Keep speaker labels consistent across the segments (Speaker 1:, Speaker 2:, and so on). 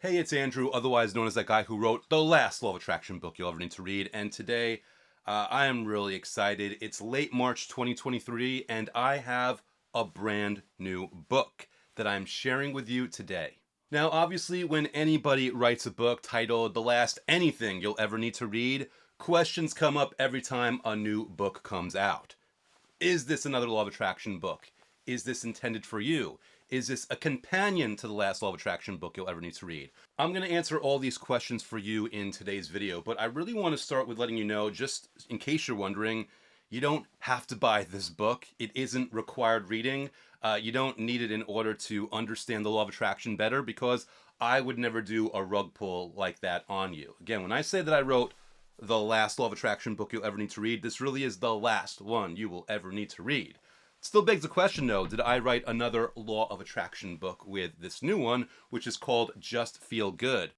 Speaker 1: Hey, it's Andrew, otherwise known as that guy who wrote the last Law of Attraction book you'll ever need to read. And today, I am really excited. It's late March 2023, and I have a brand new book that I'm sharing with you today. Now, obviously, when anybody writes a book titled The Last Anything You'll Ever Need to Read, questions come up every time a new book comes out. Is this another Law of Attraction book? Is this intended for you? Is this a companion to the last Law of Attraction book you'll ever need to read? I'm going to answer all these questions for you in today's video, but I really want to start with letting you know, just in case you're wondering, you don't have to buy this book. It isn't required reading. You don't need it in order to understand the Law of Attraction better, because I would never do a rug pull like that on you. Again, when I say that I wrote the last Law of Attraction book you'll ever need to read, this really is the last one you will ever need to read. It still begs the question, though, did I write another Law of Attraction book with this new one, which is called Just Feel Good?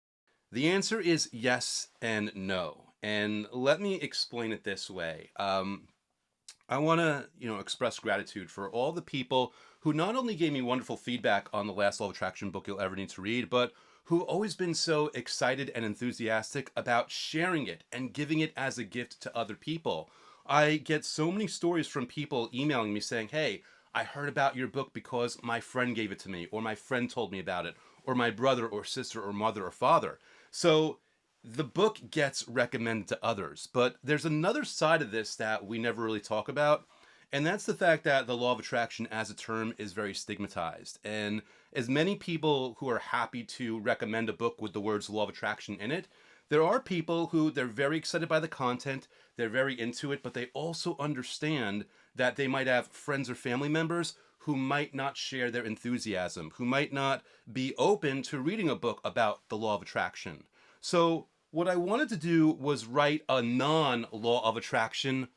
Speaker 1: The answer is yes and no. And let me explain it this way. I want to, express gratitude for all the people who not only gave me wonderful feedback on the last Law of Attraction book you'll ever need to read, but who've always been so excited and enthusiastic about sharing it and giving it as a gift to other people. I get so many stories from people emailing me saying, hey, I heard about your book because my friend gave it to me, or my friend told me about it, or my brother or sister or mother or father. So the book gets recommended to others, but there's another side of this that we never really talk about, and that's the fact that the Law of Attraction as a term is very stigmatized. And as many people who are happy to recommend a book with the words Law of Attraction in it, there are people who they're very excited by the content, they're very into it, but they also understand that they might have friends or family members who might not share their enthusiasm, who might not be open to reading a book about the Law of Attraction. So what I wanted to do was write a non-Law of Attraction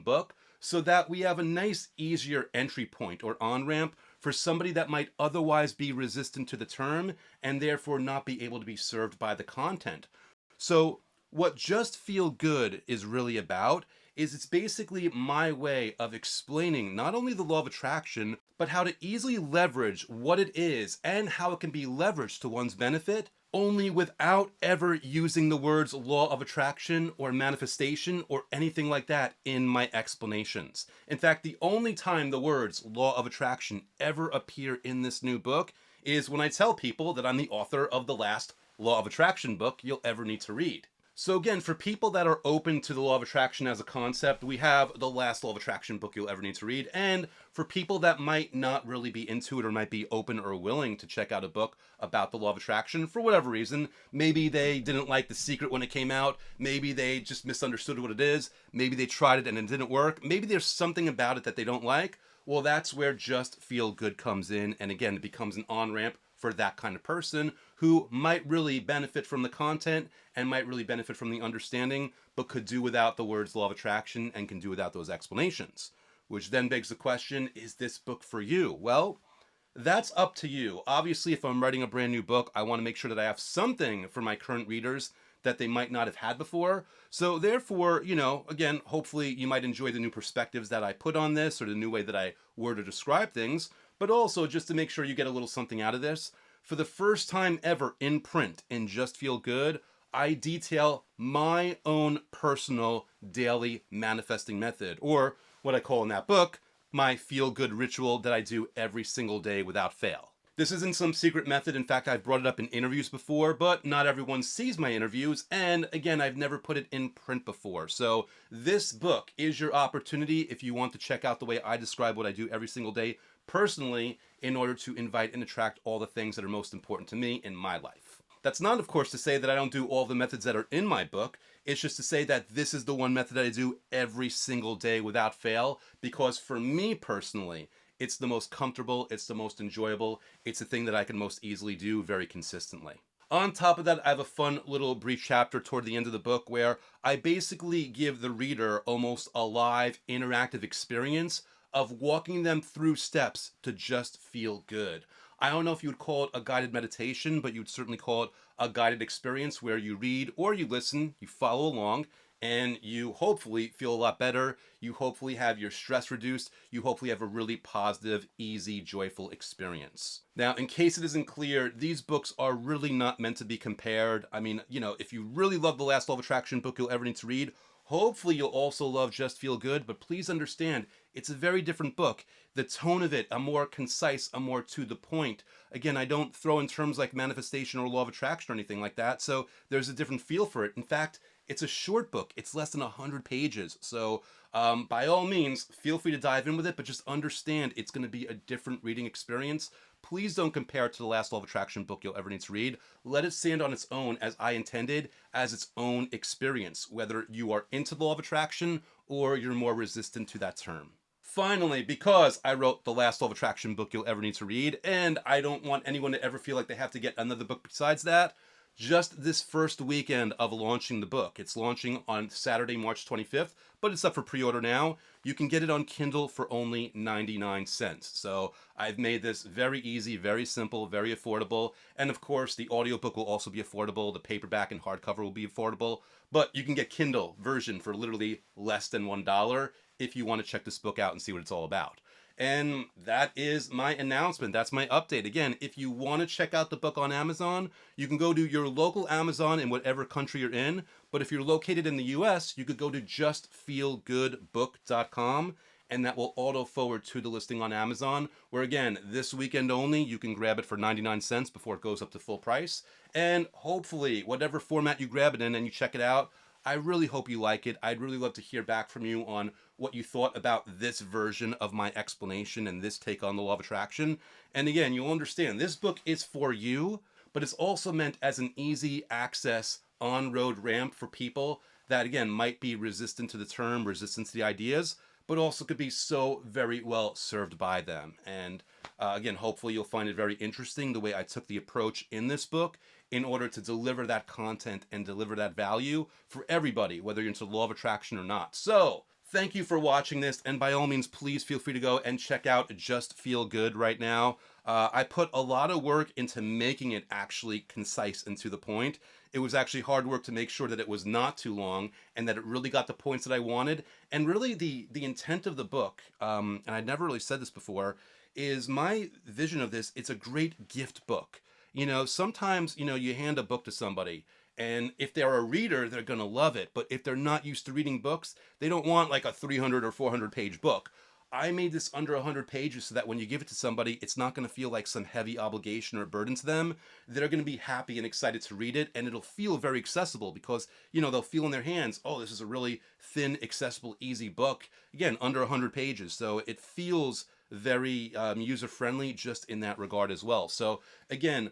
Speaker 1: book, so that we have a nice, easier entry point or on-ramp for somebody that might otherwise be resistant to the term and therefore not be able to be served by the content. So what Just Feel Good is really about is it's basically my way of explaining not only the Law of Attraction, but how to easily leverage what it is and how it can be leveraged to one's benefit, only without ever using the words Law of Attraction or manifestation or anything like that in my explanations. In fact, the only time the words Law of Attraction ever appear in this new book is when I tell people that I'm the author of the last Law of Attraction book you'll ever need to read. So again, for people that are open to the Law of Attraction as a concept, we have the last Law of Attraction book you'll ever need to read. And for people that might not really be into it or might be open or willing to check out a book about the Law of Attraction for whatever reason, maybe they didn't like The Secret when it came out, maybe they just misunderstood what it is, maybe they tried it and it didn't work, maybe there's something about it that they don't like, well, that's where Just Feel Good comes in. And again, it becomes an on-ramp for that kind of person who might really benefit from the content and might really benefit from the understanding, but could do without the words Law of Attraction and can do without those explanations. Which then begs the question, is this book for you? Well, that's up to you. Obviously, if I'm writing a brand new book, I want to make sure that I have something for my current readers that they might not have had before. So therefore, again, hopefully you might enjoy the new perspectives that I put on this or the new way that I word or describe things, but also just to make sure you get a little something out of this. For the first time ever in print in Just Feel Good, I detail my own personal daily manifesting method, or what I call in that book, my feel-good ritual that I do every single day without fail. This isn't some secret method. In fact, I've brought it up in interviews before, but not everyone sees my interviews. And again, I've never put it in print before. So this book is your opportunity if you want to check out the way I describe what I do every single day personally in order to invite and attract all the things that are most important to me in my life. That's not, of course, to say that I don't do all the methods that are in my book. It's just to say that this is the one method that I do every single day without fail, because for me personally, it's the most comfortable, it's the most enjoyable, it's the thing that I can most easily do very consistently. On top of that, I have a fun little brief chapter toward the end of the book where I basically give the reader almost a live, interactive experience of walking them through steps to just feel good. I don't know if you would call it a guided meditation, but you would certainly call it a guided experience where you read or you listen, you follow along, and you hopefully feel a lot better. You hopefully have your stress reduced. You hopefully have a really positive, easy, joyful experience. Now, in case it isn't clear, these books are really not meant to be compared. I mean, if you really love the last Law of Attraction book you'll ever need to read, hopefully you'll also love Just Feel Good, but please understand, it's a very different book. The tone of it, a more concise, a more to the point. Again, I don't throw in terms like manifestation or law of attraction or anything like that, so there's a different feel for it. In fact, it's a short book. It's less than 100 pages. So by all means, feel free to dive in with it, but just understand it's going to be a different reading experience. Please don't compare it to the last Law of Attraction book you'll ever need to read. Let it stand on its own, as I intended, as its own experience, whether you are into the Law of Attraction or you're more resistant to that term. Finally, because I wrote the last Law of Attraction book you'll ever need to read, and I don't want anyone to ever feel like they have to get another book besides that, just this first weekend of launching the book. It's launching on Saturday, March 25th, but it's up for pre-order now. You can get it on Kindle for only 99 cents. So I've made this very easy, very simple, very affordable. And of course, the audiobook will also be affordable. The paperback and hardcover will be affordable. But you can get Kindle version for literally less than $1 if you want to check this book out and see what it's all about. And that is my announcement. That's my update. Again, if you want to check out the book on Amazon, you can go to your local Amazon in whatever country you're in. But if you're located in the US, you could go to justfeelgoodbook.com, and that will auto forward to the listing on Amazon, where again, this weekend only, you can grab it for 99 cents before it goes up to full price. And hopefully, whatever format you grab it in and you check it out, I really hope you like it. I'd really love to hear back from you on what you thought about this version of my explanation and this take on the law of attraction. And again, you'll understand this book is for you, but it's also meant as an easy access on-road ramp for people that, again, might be resistant to the term, resistant to the ideas, but also could be so very well served by them. And again, hopefully you'll find it very interesting the way I took the approach in this book in order to deliver that content and deliver that value for everybody, whether you're into the law of attraction or not. So thank you for watching this, and by all means, please feel free to go and check out Just Feel Good right now. I put a lot of work into making it actually concise and to the point. It was actually hard work to make sure that it was not too long and that it really got the points that I wanted. And really the intent of the book, and I'd never really said this before, is my vision of this, it's a great gift book. Sometimes, you hand a book to somebody, and if they're a reader, they're going to love it. But if they're not used to reading books, they don't want like a 300 or 400 page book. I made this under 100 pages so that when you give it to somebody, it's not going to feel like some heavy obligation or burden to them. They're going to be happy and excited to read it, and it'll feel very accessible because, they'll feel in their hands, oh, this is a really thin, accessible, easy book. Again, under 100 pages. So it feels very user-friendly just in that regard as well. So again,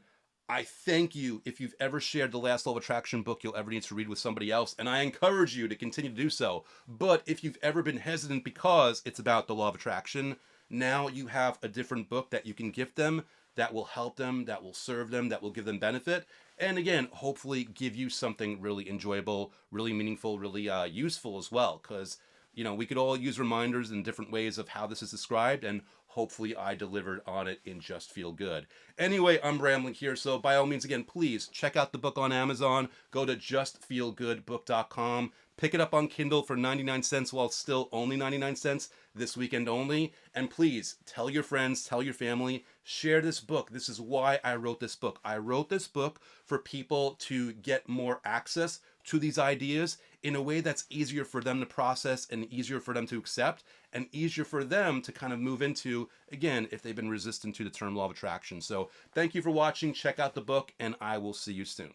Speaker 1: I thank you if you've ever shared the last Law of Attraction book you'll ever need to read with somebody else, and I encourage you to continue to do so. But if you've ever been hesitant because it's about the Law of Attraction, now you have a different book that you can gift them that will help them, that will serve them, that will give them benefit, and again, hopefully give you something really enjoyable, really meaningful, really useful as well, because we could all use reminders in different ways of how this is described, and hopefully I delivered on it in Just Feel Good. Anyway, I'm rambling here, so by all means, again, please check out the book on Amazon. Go to justfeelgoodbook.com. Pick it up on Kindle for 99 cents while it's still only 99 cents this weekend only. And please tell your friends, tell your family, share this book. This is why I wrote this book. I wrote this book for people to get more access to these ideas in a way that's easier for them to process and easier for them to accept and easier for them to kind of move into, again, if they've been resistant to the term law of attraction. So thank you for watching. Check out the book, and I will see you soon.